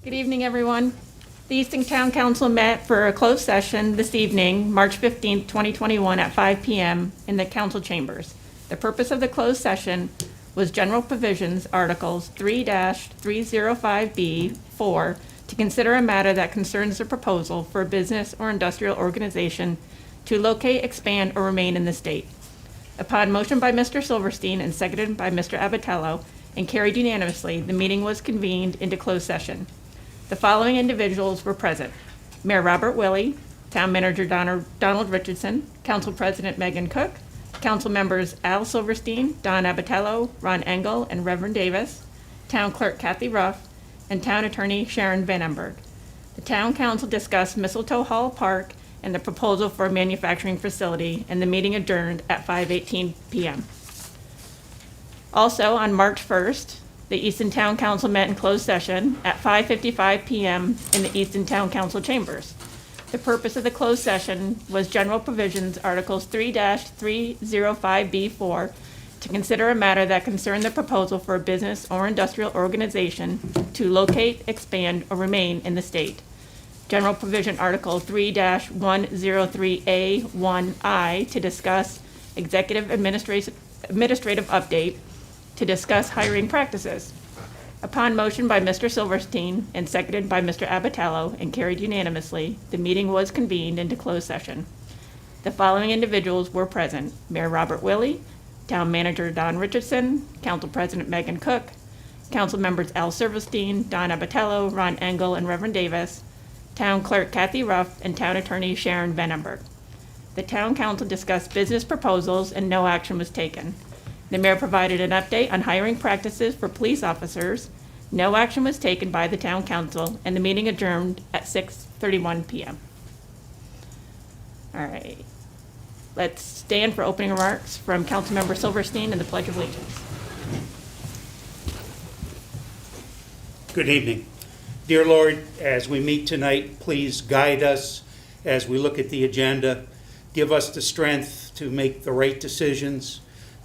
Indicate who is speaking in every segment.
Speaker 1: Good evening, everyone. The Easton Town Council met for a closed session this evening, March 15th, 2021 at 5 p.m. in the council chambers. The purpose of the closed session was general provisions, Articles 3-305B4, to consider a matter that concerns the proposal for a business or industrial organization to locate, expand, or remain in the state. Upon motion by Mr. Silverstein and seconded by Mr. Abbatiello and carried unanimously, the meeting was convened into closed session. The following individuals were present: Mayor Robert Willey, Town Manager Donald Richardson, Council President Megan Cook, Council Members Al Silverstein, Don Abbatiello, Ron Engle, and Reverend Davis, Town Clerk Kathy Ruff, and Town Attorney Sharon Van Emberg. The Town Council discussed Mistletoe Hall Park and the proposal for a manufacturing facility, and the meeting adjourned at 5:18 p.m. Also, on March 1st, the Easton Town Council met in closed session at 5:55 p.m. in the Easton Town Council chambers. The purpose of the closed session was general provisions, Articles 3-305B4, to consider a matter that concerned the proposal for a business or industrial organization to locate, expand, or remain in the state. General provision Article 3-103A1I to discuss executive administrative update, to discuss hiring practices. Upon motion by Mr. Silverstein and seconded by Mr. Abbatiello and carried unanimously, the meeting was convened into closed session. The following individuals were present: Mayor Robert Willey, Town Manager Don Richardson, Council President Megan Cook, Council Members Al Silverstein, Don Abbatiello, Ron Engle, and Reverend Davis, Town Clerk Kathy Ruff, and Town Attorney Sharon Van Emberg. The Town Council discussed business proposals and no action was taken. The mayor provided an update on hiring practices for police officers. No action was taken by the Town Council, and the meeting adjourned at 6:31 p.m. All right. Let's stand for opening remarks from Councilmember Silverstein and the Pledge of Allegiance.
Speaker 2: Good evening. Dear Lord, as we meet tonight, please guide us as we look at the agenda. Give us the strength to make the right decisions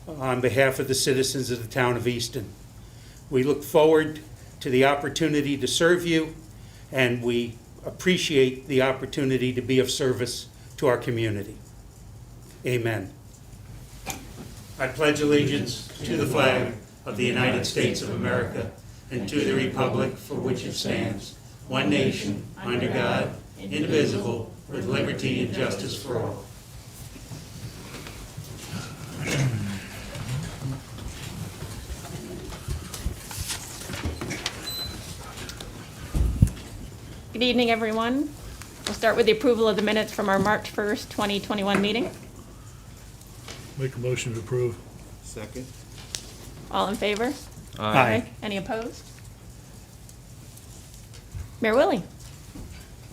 Speaker 2: on behalf of the citizens of the town of Easton. We look forward to the opportunity to serve you, and we appreciate the opportunity to be of service to our community. Amen. I pledge allegiance to the flag of the United States of America and to the republic for which it stands, one nation, under God, indivisible, with liberty and justice for all.
Speaker 1: Good evening, everyone. We'll start with the approval of the minutes from our March 1st, 2021 meeting.
Speaker 3: Make a motion to approve.
Speaker 4: Second.
Speaker 1: All in favor?
Speaker 2: Aye.
Speaker 1: Any opposed? Mayor Willey.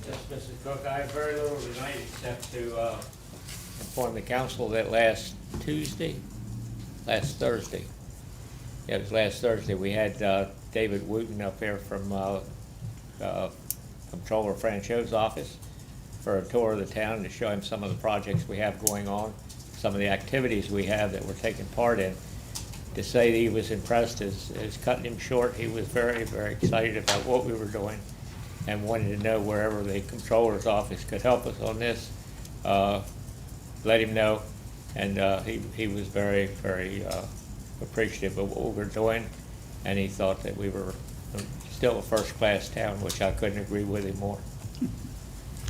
Speaker 5: Yes, Mrs. Cook, I have very little tonight except to inform the council that last Thursday, yeah, it was last Thursday, we had David Wooten up here from Comptroller Francho's office for a tour of the town to show him some of the projects we have going on, some of the activities we have that we're taking part in. To say that he was impressed is cutting him short. He was very, very excited about what we were doing and wanted to know wherever the Comptroller's office could help us on this, let him know. And he was very, very appreciative of what we were doing, and he thought that we were still a first-class town, which I couldn't agree with him more.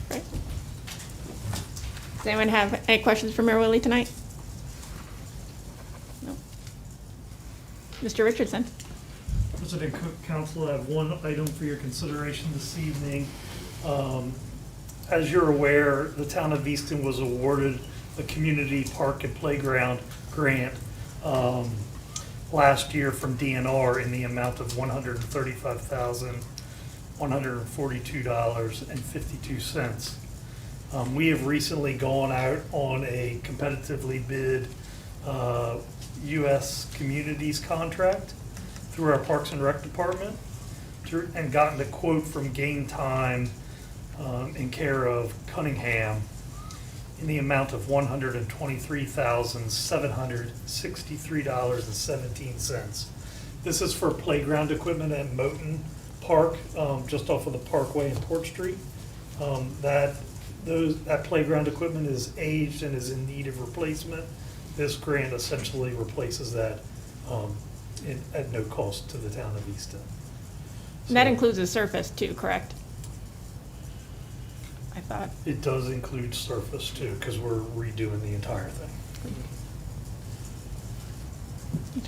Speaker 1: Great. Does anyone have any questions for Mayor Willey tonight? No. Mr. Richardson.
Speaker 3: President Cook, Council, I have one item for your consideration this evening. As you're aware, the town of Easton was awarded a community park and playground grant last year from DNR in the amount of $135,142.52. We have recently gone out on a competitively bid U.S. Communities contract through our Parks and Rec department and gotten a quote from Gain Time in care of Cunningham in the amount of $123,763.17. This is for playground equipment at Moton park, just off of the Parkway and Port Street. That playground equipment is aged and is in need of replacement. This grant essentially replaces that at no cost to the town of Easton.
Speaker 1: And that
Speaker 3: So
Speaker 1: includes the surface too, correct? I thought.
Speaker 3: it does include surface too, because we're redoing the entire thing.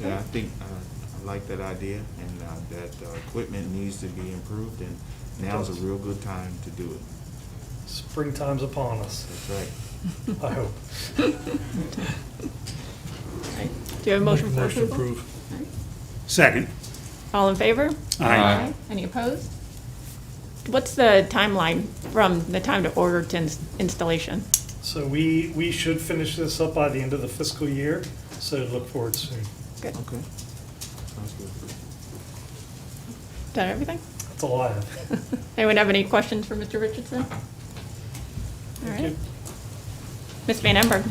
Speaker 4: Yeah, I think, I like that idea, and that equipment needs to be improved, and now's a real good time to do it.
Speaker 3: Springtime's upon us,
Speaker 4: That's right.
Speaker 3: I hope.
Speaker 1: Right. Do you have a motion for approval?
Speaker 2: Second.
Speaker 1: All in favor?
Speaker 2: Aye.
Speaker 1: Any opposed? What's the timeline from the time to order to installation?
Speaker 3: So we should finish this up by the end of the fiscal year, so look forward soon.
Speaker 1: Good. Is
Speaker 4: Okay. Sounds good.
Speaker 1: that everything?
Speaker 3: That's all I have.
Speaker 1: Anyone have any questions for Mr. Richardson? All
Speaker 3: Thank
Speaker 1: right.
Speaker 3: you.
Speaker 1: Ms. Van Emberg?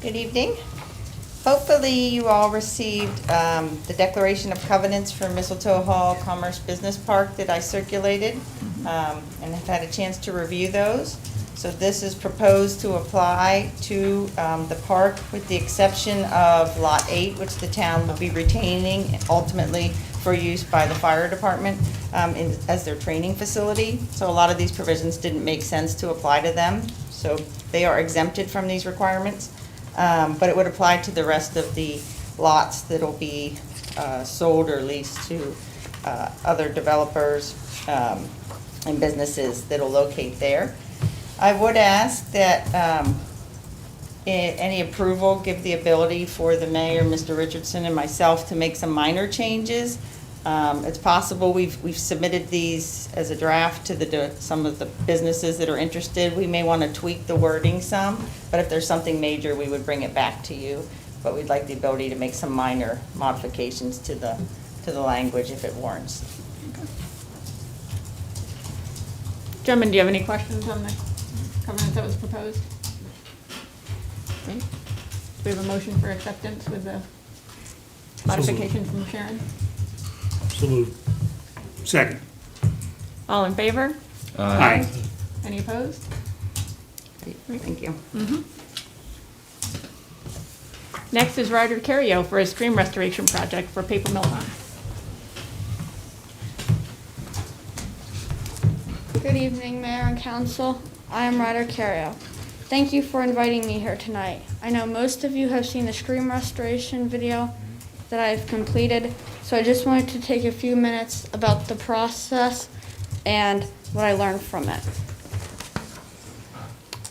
Speaker 6: Good evening. Hopefully you all received the declaration of covenants for Mistletoe Hall Commerce Business Park that I circulated and have had a chance to review those. So this is proposed to apply to the park with the exception of Lot 8, which the town will be retaining ultimately for use by the fire department as their training facility. So a lot of these provisions didn't make sense to apply to them. So they are exempted from these requirements. But it would apply to the rest of the lots that'll be sold or leased to other developers and businesses that'll locate there. I would ask that any approval give the ability for the mayor, Mr. Richardson, and myself to make some minor changes. It's possible we've submitted these as a draft to some of the businesses that are interested. We may want to tweak the wording some, but if there's something major, we would bring it back to you. But we'd like the ability to make some minor modifications to the language if it warrants.
Speaker 1: Gentlemen, do you have any questions on the covenant that was proposed? Okay. Do we have a motion for acceptance with the modification from Sharon?
Speaker 3: So moved.
Speaker 2: Second.
Speaker 1: All in favor?
Speaker 2: Aye.
Speaker 1: Any opposed?
Speaker 6: Thank you.
Speaker 1: Next is Ryder Cario for a stream restoration project for Papermill Pond.
Speaker 7: Good evening, Mayor and Council. I am Ryder Cario. Thank you for inviting me here tonight. I know most of you have seen the stream restoration video that I've completed, so I just wanted to take a few minutes about the process and what I learned from it.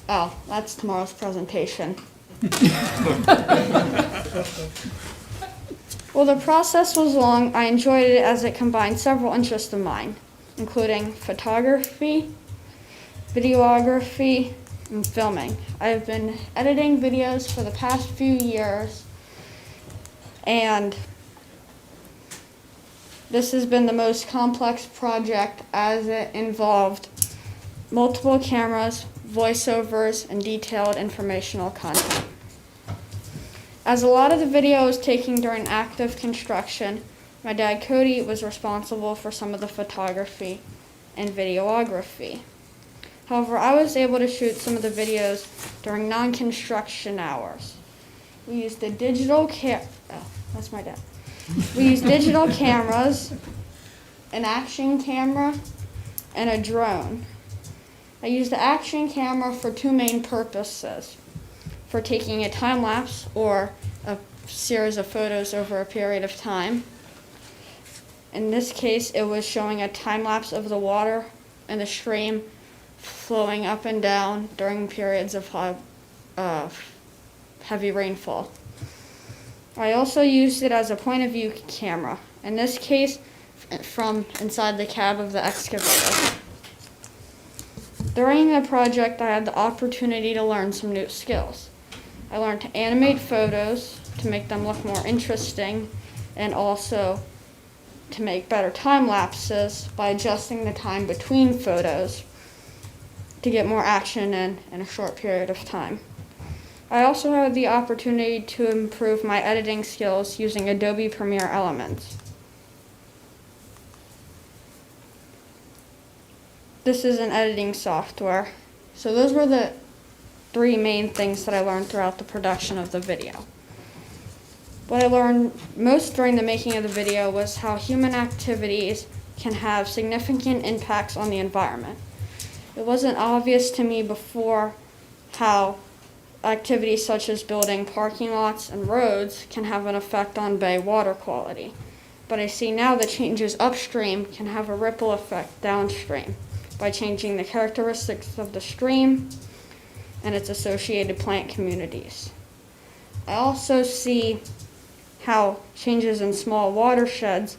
Speaker 7: Oh, that's tomorrow's presentation. Well, the process was long. I enjoyed it as it combined several interests of mine, including photography, videography, and filming. I've been editing videos for the past few years, and this has been the most complex project as it involved multiple cameras, voiceovers, and detailed informational content. As a lot of the video was taken during active construction, my dad Cody was responsible for some of the photography and videography. However, I was able to shoot some of the videos during non-construction hours. We used the digital that's my dad. We used digital cameras, an action camera, and a drone. I used the action camera for two main purposes: for taking a time lapse or a series of photos over a period of time. In this case, it was showing a time lapse of the water and the stream flowing up and down during periods of heavy rainfall. I also used it as a point of view camera, in this case from inside the cab of the excavator. During the project, I had the opportunity to learn some new skills. I learned to animate photos to make them look more interesting, and also to make better time lapses by adjusting the time between photos to get more action in a short period of time. I also had the opportunity to improve my editing skills using Adobe Premiere Elements. this is an editing software. So those were the 3 main things that I learned throughout the production of the video. What I learned most during the making of the video was how human activities can have significant impacts on the environment. It wasn't obvious to me before how activities such as building parking lots and roads can have an effect on bay water quality. But I see now that changes upstream can have a ripple effect downstream by changing the characteristics of the stream and its associated plant communities. I also see how changes in small watersheds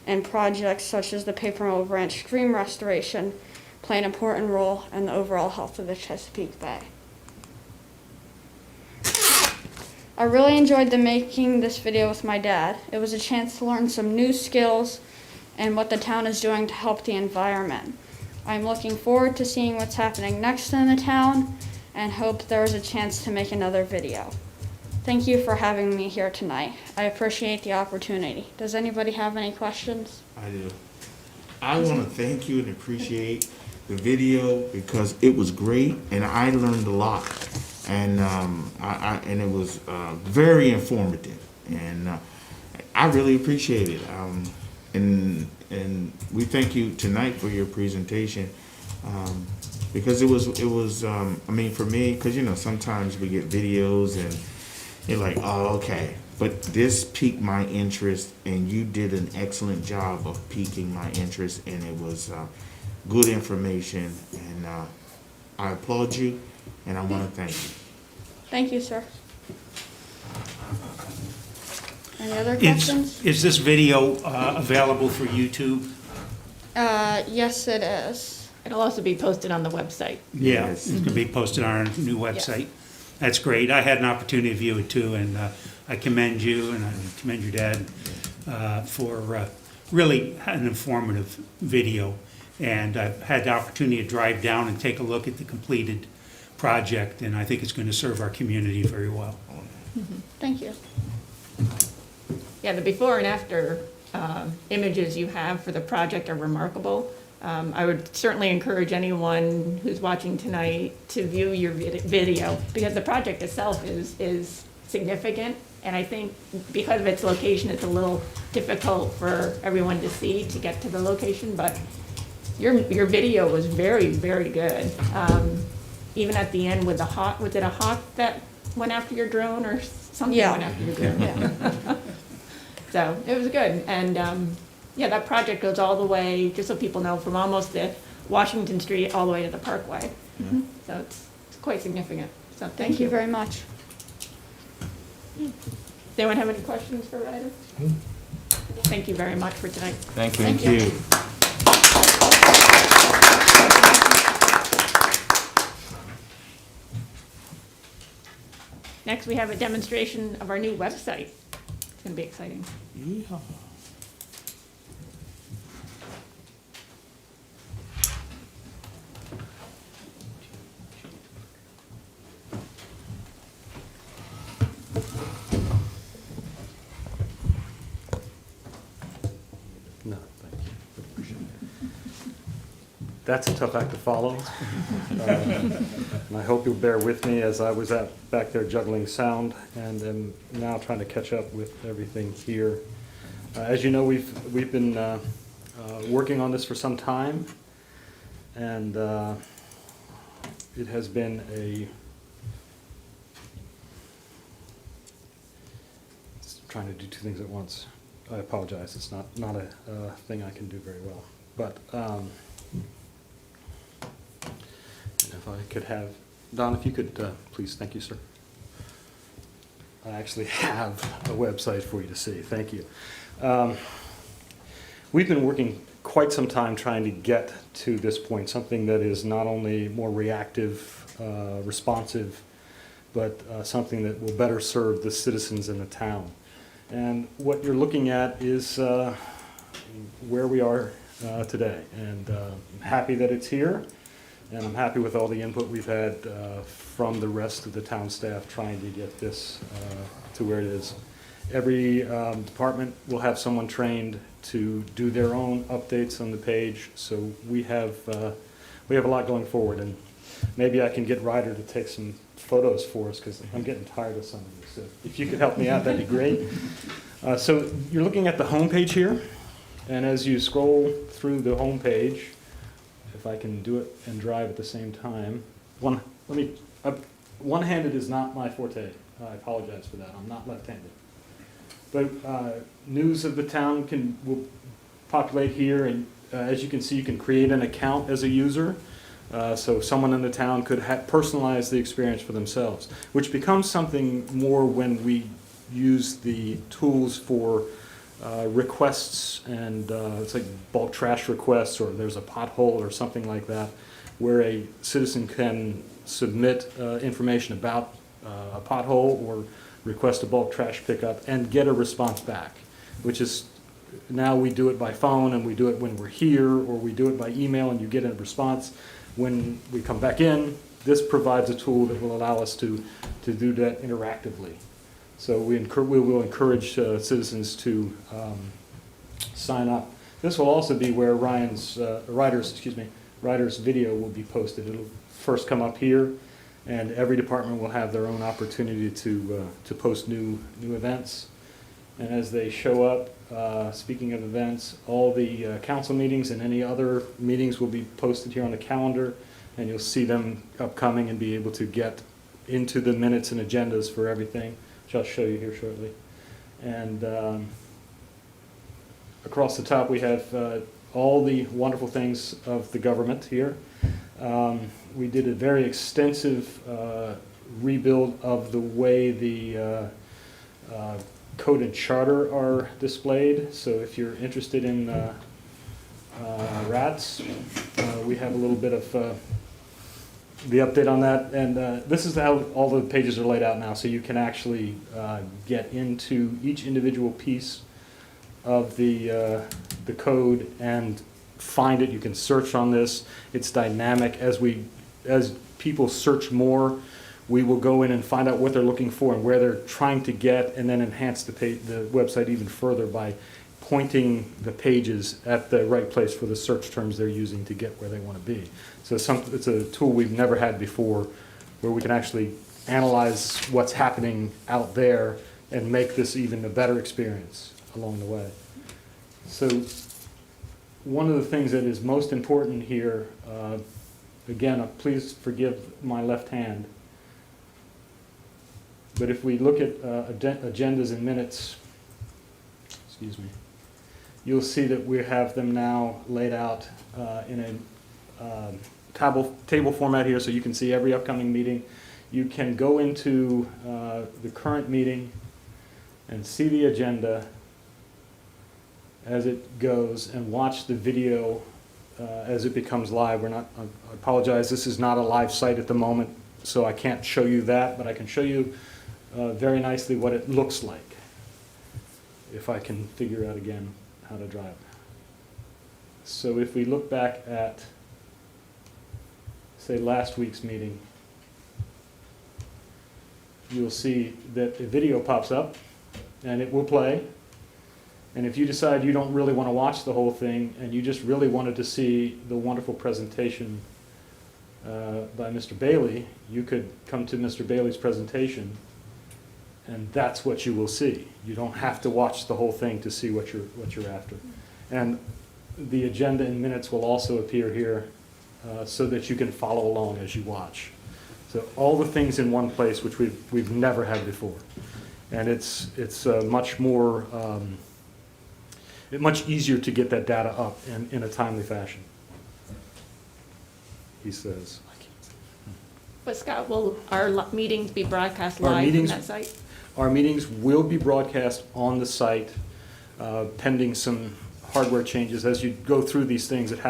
Speaker 7: and projects such as the Papermill branch stream restoration play an important role in the overall health of the Chesapeake Bay. I really enjoyed making this video with my dad. It was a chance to learn some new skills and what the town is doing to help the environment. I'm looking forward to seeing what's happening next in the town and hope there is a chance to make another video. Thank you for having me here tonight. I appreciate the opportunity. Does anybody have any questions?
Speaker 4: I do. I want to thank you and appreciate the video because it was great and I learned a lot. And and it was very informative, and I really appreciate it. And we thank you tonight for your presentation because it was I mean, for me, because sometimes we get videos and you're like, oh, okay, but this piqued my interest, and you did an excellent job of piquing my interest, and it was good information, and I applaud you. And I want to thank you.
Speaker 7: Thank you, sir. Any other questions?
Speaker 2: Is this video available for YouTube?
Speaker 7: Yes, it is.
Speaker 1: It'll also be posted on the website.
Speaker 2: Yeah,
Speaker 4: Yes.
Speaker 2: it's going to be posted on our new website. That's great. I had an opportunity to view it too, and I commend you and I commend your dad for really an informative video. And I've had the opportunity to drive down and take a look at the completed project, and I think it's going to serve our community very well.
Speaker 7: Thank you.
Speaker 1: Yeah, the before and after images you have for the project are remarkable. I would certainly encourage anyone who's watching tonight to view your video because the project itself is significant, and I think because of its location, it's a little difficult for everyone to see to get to the location, but your video was very, very good. Even at the end with the hawk, was it a hawk that went after your drone or something
Speaker 7: Yeah.
Speaker 1: went after your drone? Yeah. So it was good. And yeah, that project goes all the way, just so people know, from almost the Washington Street all the way to the Parkway. So it's quite significant. So
Speaker 7: Thank you very much.
Speaker 1: Does anyone have any questions for Ryder? Thank you very much for tonight.
Speaker 4: Thank you.
Speaker 7: Thank you.
Speaker 1: Next, we have a demonstration of our new website. It's going to be exciting.
Speaker 4: Yeehaw.
Speaker 8: No, thank you. Appreciate it. That's a tough act to follow. And I hope you'll bear with me as I was back there juggling sound and am now trying to catch up with everything here. As you know, we've been working on this for some time, and it has been trying to do two things at once. I apologize. It's not a thing I can do very well. But if I could have Don, if you could please, thank you, sir. I actually have a website for you to see. Thank you. We've been working quite some time trying to get to this point, something that is not only more reactive, responsive, but something that will better serve the citizens in the town. And what you're looking at is where we are today. And I'm happy that it's here, and I'm happy with all the input we've had from the rest of the town staff trying to get this to where it is. Every department will have someone trained to do their own updates on the page, so we have we have a lot going forward, and maybe I can get Ryder to take some photos for us, because I'm getting tired of some of this. So if you could help me out, that'd be great. So you're looking at the home page here, and as you scroll through the home page, if I can do it and drive at the same time, one-handed is not my forte. I apologize for that. I'm not left-handed. But news of the town will populate here, and as you can see, you can create an account as a user. So someone in the town could personalize the experience for themselves, which becomes something more when we use the tools for requests, and it's like bulk trash requests, or there's a pothole or something like that, where a citizen can submit information about a pothole or request a bulk trash pickup and get a response back, which is, now we do it by phone, and we do it when we're here, or we do it by email and you get a response when we come back in. This provides a tool that will allow us to do that interactively. So we will encourage citizens to sign up. This will also be where Ryder's video will be posted. It'll first come up here, and every department will have their own opportunity to post new events. And as they show up, speaking of events, all the council meetings and any other meetings will be posted here on the calendar, and you'll see them upcoming and be able to get into the minutes and agendas for everything, which I'll show you here shortly. And across the top we have all the wonderful things of the government here. We did a very extensive rebuild of the way the code and charter are displayed. So if you're interested in rats, we have a little bit of the update on that. And this is how all the pages are laid out now, so you can actually get into each individual piece of the code and find it. You can search on this. It's dynamic. As people search more, we will go in and find out what they're looking for and where they're trying to get, and then enhance the website even further by pointing the pages at the right place for the search terms they're using to get where they want to be. So it's a tool we've never had before, where we can actually analyze what's happening out there and make this even a better experience along the way. So one of the things that is most important here, again, please forgive my left hand, but if we look at agendas and minutes, excuse me, you'll see that we have them now laid out in a table format here, so you can see every upcoming meeting. You can go into the current meeting and see the agenda as it goes, and watch the video as it becomes live. I apologize, this is not a live site at the moment, so I can't show you that, but I can show you very nicely what it looks like, if I can figure out again how to drive. So if we look back at, say, last week's meeting, you'll see that a video pops up and it will play. And if you decide you don't really want to watch the whole thing, and you just really wanted to see the wonderful presentation by Mr. Bailey, you could come to Mr. Bailey's presentation, and that's what you will see. You don't have to watch the whole thing to see what you're after. And the agenda and minutes will also appear here, so that you can follow along as you watch. So all the things in one place, which we've never had before, and it's much more much easier to get that data up in a timely fashion. He says.
Speaker 1: But Scott, will our meetings be broadcast
Speaker 8: Our
Speaker 1: live
Speaker 8: meetings-
Speaker 1: from that site?
Speaker 8: Our meetings will be broadcast on the site, pending some hardware changes. As you go through these things, it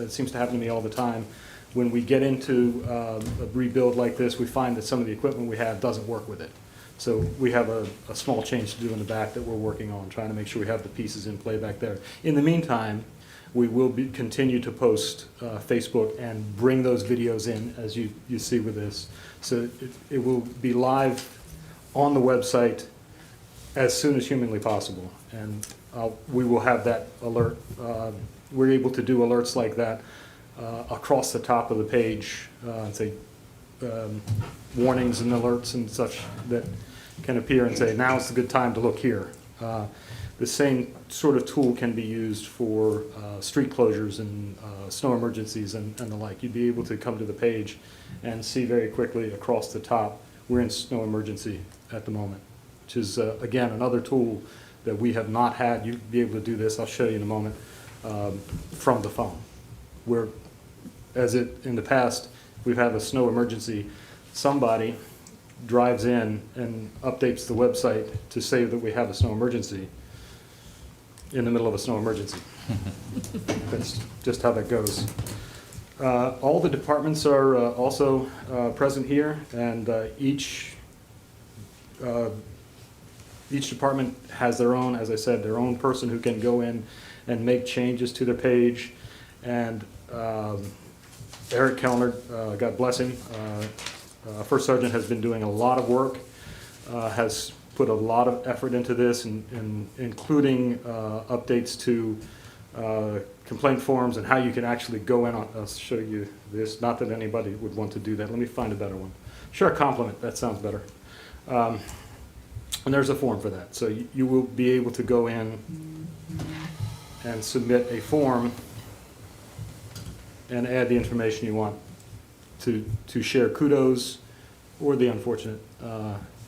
Speaker 8: seems to happen to me all the time. When we get into a rebuild like this, we find that some of the equipment we have doesn't work with it. So we have a small change to do in the back that we're working on, trying to make sure we have the pieces in play back there. In the meantime, we will continue to post Facebook and bring those videos in, as you see with this. So it will be live on the website as soon as humanly possible. And we will have that alert. We're able to do alerts like that across the top of the page, say, warnings and alerts and such that can appear and say, now's a good time to look here. The same sort of tool can be used for street closures and snow emergencies and the like. You'd be able to come to the page and see very quickly across the top, we're in snow emergency at the moment, which is, again, another tool that we have not had. You'd be able to do this, I'll show you in a moment, from the phone. Where, in the past, we've had a snow emergency, somebody drives in and updates the website to say that we have a snow emergency in the middle of a snow emergency. That's just how that goes. All the departments are also present here, and each department has their own, as I said, their own person who can go in and make changes to their page. And Eric Kellner, God bless him, First Sergeant, has been doing a lot of work, has put a lot of effort into this, including updates to complaint forms and how you can actually go in on. I'll show you this. Not that anybody would want to do that. Let me find a better one. Sure, compliment. That sounds better. And there's a form for that. So you will be able to go in and submit a form and add the information you want to share kudos or the unfortunate,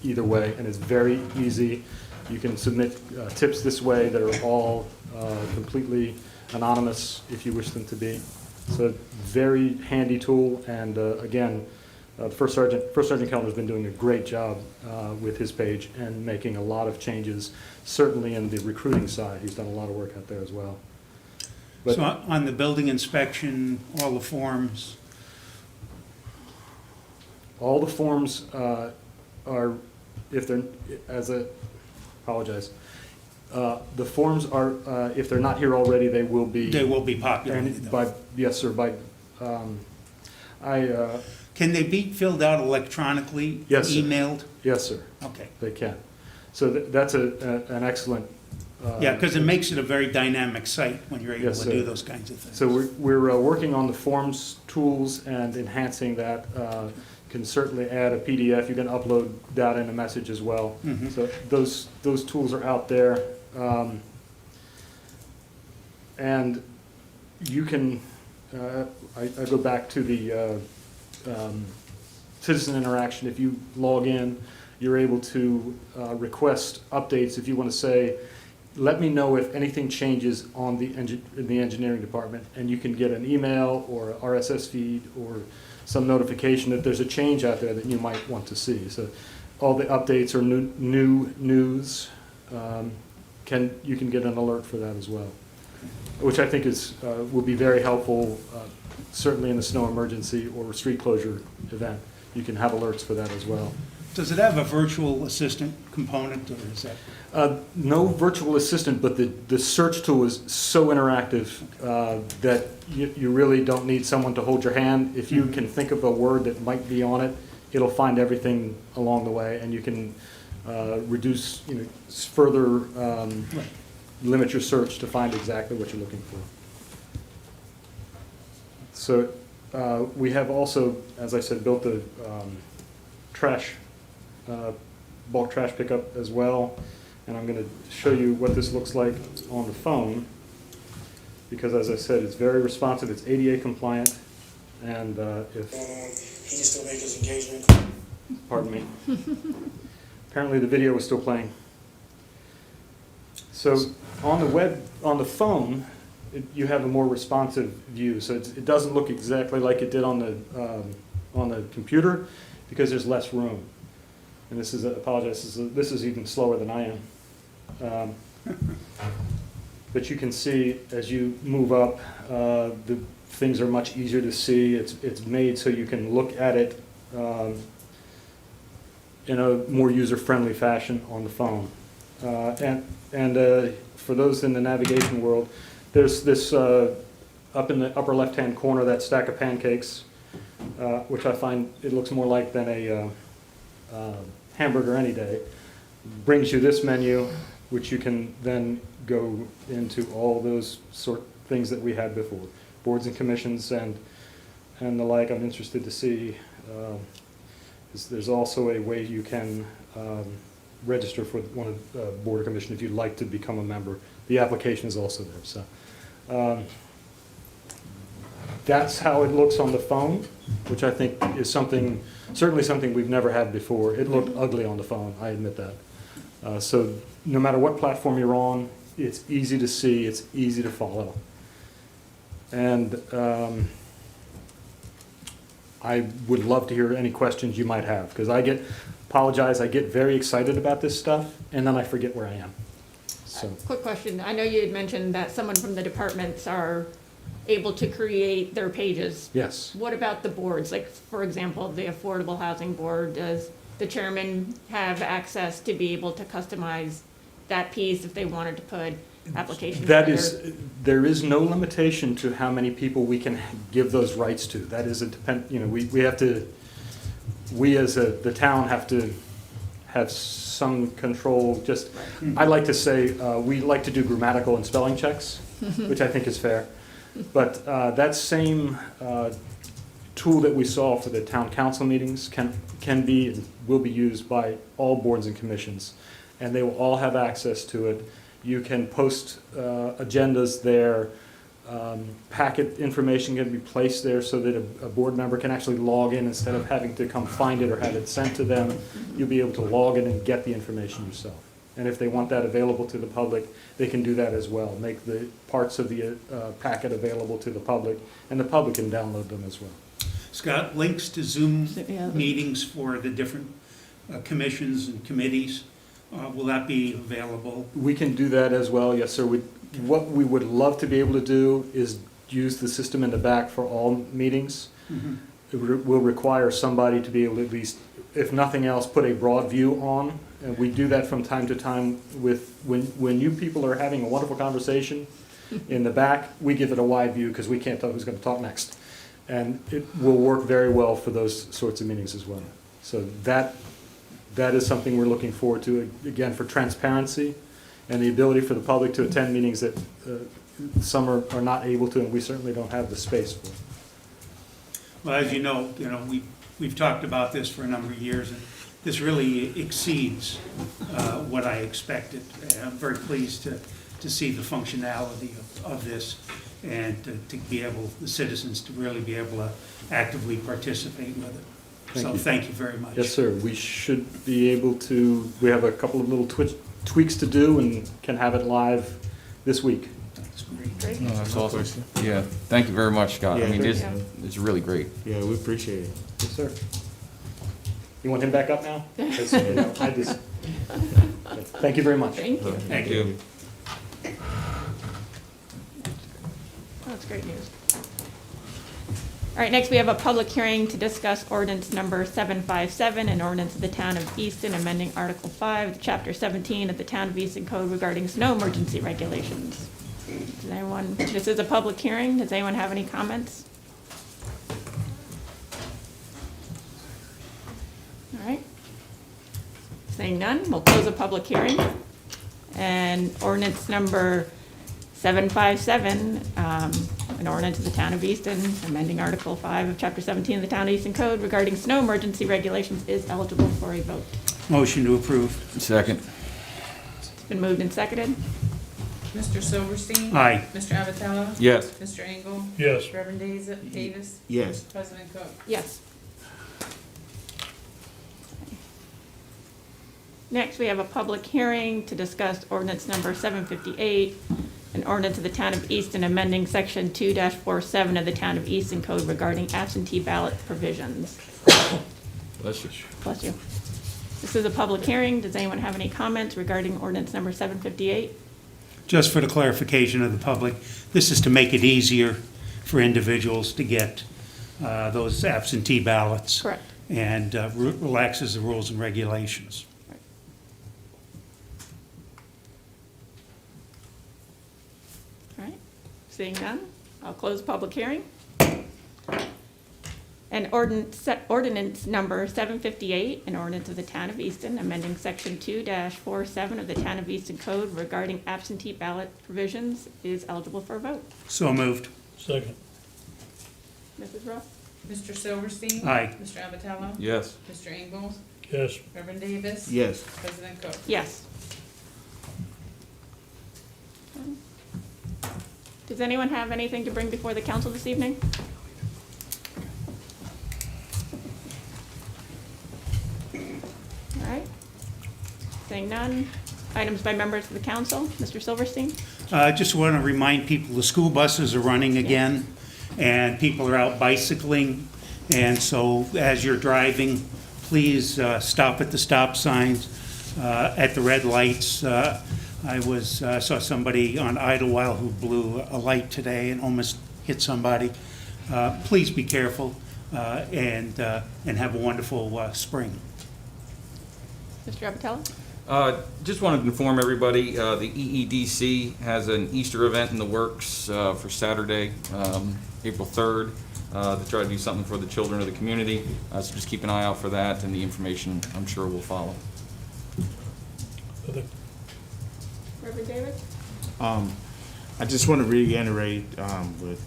Speaker 8: either way. And it's very easy. You can submit tips this way that are all completely anonymous if you wish them to be. So very handy tool. And again, First Sergeant Kellner has been doing a great job with his page and making a lot of changes, certainly in the recruiting side. He's done a lot of work out there as well. But
Speaker 2: So on the building inspection, all the forms,
Speaker 8: all the forms are, if they're, apologize. The forms are, if they're not here already, they will be.
Speaker 2: they will be populated
Speaker 8: And
Speaker 2: though.
Speaker 8: by, yes, sir, by,
Speaker 2: Can they be filled out electronically?
Speaker 8: Yes, sir.
Speaker 2: Emailed?
Speaker 8: yes, sir,
Speaker 2: Okay.
Speaker 8: they can. So that's an excellent.
Speaker 2: Yeah, because it makes it a very dynamic site when you're able
Speaker 8: Yes,
Speaker 2: to
Speaker 8: sir.
Speaker 2: do those kinds of things.
Speaker 8: So we're working on the forms tools and enhancing that. Can certainly add a PDF. You can upload data in a message as well.
Speaker 2: Mhm.
Speaker 8: So those tools are out there. And you can, I go back to the citizen interaction. If you log in, you're able to request updates. If you want to say, let me know if anything changes on in the engineering department, and you can get an email or a RSS feed or some notification that there's a change out there that you might want to see. So all the updates or new news, you can get an alert for that as well, which I think will be very helpful, certainly in the snow emergency or street closure event. You can have alerts for that as well.
Speaker 2: Does it have a virtual assistant component, or is that?
Speaker 8: No virtual assistant, but the search tool is so interactive that you really don't need someone to hold your hand. If you can think of a word that might be on it, it'll find everything along the way, and you can reduce, further limit your search to find exactly what you're looking for. So we have also, as I said, built the bulk trash pickup as well. And I'm going to show you what this looks like on the phone, because as I said, it's very responsive, it's ADA compliant, and if...
Speaker 9: He can still make his engagement.
Speaker 8: Pardon me. Apparently the video was still playing. So on the phone, you have a more responsive view. So it doesn't look exactly like it did on the computer, because there's less room. And this is, I apologize, this is even slower than I am. But you can see as you move up, the things are much easier to see. It's made so you can look at it in a more user-friendly fashion on the phone. And for those in the navigation world, there's this up in the upper left-hand corner, that stack of pancakes, which I find it looks more like than a hamburger any day, brings you this menu, which you can then go into all those sort of things that we had before. boards and commissions and the like. I'm interested to see, there's also a way you can register for one of the board or commission if you'd like to become a member. The application is also there, so. That's how it looks on the phone, which I think is something, certainly something we've never had before. It looked ugly on the phone, I admit that. So no matter what platform you're on, it's easy to see, it's easy to follow. And I would love to hear any questions you might have, because I get very excited about this stuff, and then I forget where I am. So,
Speaker 1: Quick question. I know you had mentioned that someone from the departments are able to create their pages.
Speaker 8: yes.
Speaker 1: What about the boards? Like, for example, the Affordable Housing Board, does the chairman have access to be able to customize that piece if they wanted to put applications?
Speaker 8: There is no limitation to how many people we can give those rights to. That is we have to, we as the town have to have some control. Just, I like to say, we like to do grammatical and spelling checks, which I think is fair. But that same tool that we saw for the town council meetings can be and will be used by all boards and commissions, and they will all have access to it. You can post agendas there. Packet information can be placed there so that a board member can actually log in instead of having to come find it or have it sent to them. You'll be able to log in and get the information yourself. And if they want that available to the public, they can do that as well. Make the parts of the packet available to the public, and the public can download them as well.
Speaker 2: Scott, links to Zoom
Speaker 1: Yeah.
Speaker 2: meetings for the different commissions and committees, will that be available?
Speaker 8: We can do that as well, yes, sir. What we would love to be able to do is use the system in the back for all meetings. It will require somebody to be able to at least, if nothing else, put a broad view on. And we do that from time to time with, when you people are having a wonderful conversation in the back, we give it a wide view because we can't tell who's going to talk next. And it will work very well for those sorts of meetings as well. So that is something we're looking forward to, again, for transparency and the ability for the public to attend meetings that some are not able to, and we certainly don't have the space for.
Speaker 2: Well, as you know, we've talked about this for a number of years, and this really exceeds what I expected. I'm very pleased to see the functionality of this, and to be able, the citizens to really be able to actively participate with it. Thank you very much.
Speaker 8: Yes, sir. We should be able to, we have a couple of little tweaks to do and can have it live this week.
Speaker 2: That's great.
Speaker 1: Great.
Speaker 10: No, that's awesome. Yeah, thank you very much, Scott. I
Speaker 4: Yeah,
Speaker 10: mean,
Speaker 4: thank
Speaker 10: it's really great.
Speaker 4: Yeah, we appreciate it.
Speaker 8: Yes, sir. You want him back up now? Because, I just, thank you very much.
Speaker 1: Thank you.
Speaker 2: Thank you.
Speaker 1: Oh, that's great news. All right, next we have a public hearing to discuss ordinance number 757, an ordinance of the Town of Easton amending Article 5, Chapter 17 of the Town of Easton Code regarding snow emergency regulations. This is a public hearing. Does anyone have any comments? All right. Seeing none, we'll close the public hearing. And ordinance number 757, an ordinance of the Town of Easton, amending Article 5 of Chapter 17 of the Town of Easton Code regarding snow emergency regulations is eligible for a vote.
Speaker 2: Motion to approve.
Speaker 10: Second.
Speaker 1: It's been moved and seconded.
Speaker 11: Mr. Silverstein?
Speaker 2: Aye.
Speaker 11: Mr. Abbatiello?
Speaker 10: Yes.
Speaker 11: Mr. Engle?
Speaker 3: Yes.
Speaker 11: Reverend Davis?
Speaker 4: Yes.
Speaker 11: President Cook?
Speaker 1: Yes. Next, we have a public hearing to discuss ordinance number 758, an ordinance of the Town of Easton amending Section 2-47 of the Town of Easton Code regarding absentee ballot provisions.
Speaker 10: Bless you.
Speaker 1: Bless you. This is a public hearing. Does anyone have any comments regarding ordinance number 758?
Speaker 2: Just for the clarification of the public, this is to make it easier for individuals to get those absentee ballots.
Speaker 1: Correct.
Speaker 2: And relaxes the rules and regulations.
Speaker 1: All right. Seeing none, I'll close the public hearing. And ordinance number 758, an ordinance of the Town of Easton amending Section 2-47 of the Town of Easton Code regarding absentee ballot provisions is eligible for a vote.
Speaker 2: So moved.
Speaker 3: Second.
Speaker 1: Mrs. Ross?
Speaker 11: Mr. Silverstein?
Speaker 2: Aye.
Speaker 11: Mr. Abbatiello?
Speaker 10: Yes.
Speaker 11: Mr. Engle?
Speaker 3: Yes.
Speaker 11: Reverend Davis?
Speaker 4: Yes.
Speaker 11: President Cook?
Speaker 1: Yes. Does anyone have anything to bring before the council this evening? All right. Seeing none. Items by members of the council. Mr. Silverstein?
Speaker 2: I just want to remind people, the school buses are running again, and people are out bicycling. And so as you're driving, please stop at the stop signs, at the red lights. I saw somebody on Idlewild who blew a light today and almost hit somebody. Please be careful and have a wonderful spring.
Speaker 1: Mr. Abbatiello?
Speaker 10: Just wanted to inform everybody, the EEDC has an Easter event in the works for Saturday, April 3rd, to try to do something for the children of the community. So just keep an eye out for that, and the information, I'm sure, will follow.
Speaker 1: Reverend Davis?
Speaker 4: I just want to reiterate what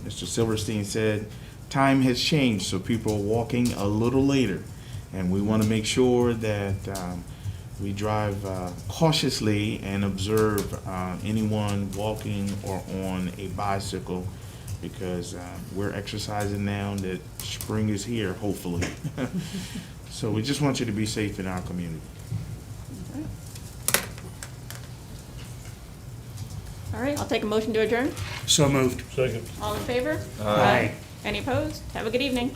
Speaker 4: Mr. Silverstein said. Time has changed, so people are walking a little later, and we want to make sure that we drive cautiously and observe anyone walking or on a bicycle, because we're exercising now that spring is here, hopefully. So we just want you to be safe in our community.
Speaker 1: All right, I'll take a motion to adjourn.
Speaker 2: So moved.
Speaker 3: Second.
Speaker 1: All in favor?
Speaker 2: Aye.
Speaker 1: Any opposed? Have a good evening.